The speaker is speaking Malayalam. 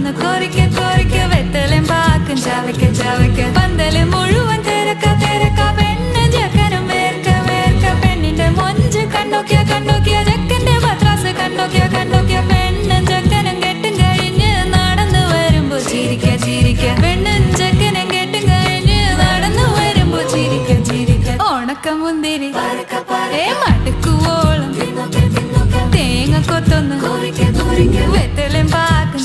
കൊത്തൊന്ന് കോരിക്ക കോരിക്ക വെത്തലും പാക്കും ചവയ്ക്ക ചവയ്ക്ക പന്തല് മുഴുവൻ തിരക്ക തിരക്ക പെണ്ണ് ചെക്കനും വേർക്ക വേർക്ക പെണ്ണിന്റെ മൊഞ്ച് കണ്ടോക്കിയ കണ്ടോക്കിയ ചെക്കന്റെ പത്രാസ് കണ്ടോക്കിയ കണ്ടോക്കിയ പെണ്ണും ചെക്കനും കെട്ടും കഴിഞ്ഞ് നടന്നു വരുമ്പോ ചിരിക്ക ചിരിക്ക പെണ്ണും ചെക്കനും കെട്ടും കഴിഞ്ഞ് നടന്നു വരുമ്പോ ചിരിക്ക ചിരിക്ക ഉണക്കമുന്തിരി മടുക്കുവോളം തേങ്ങ കൊത്തൊന്ന് വെത്തലും പാക്കും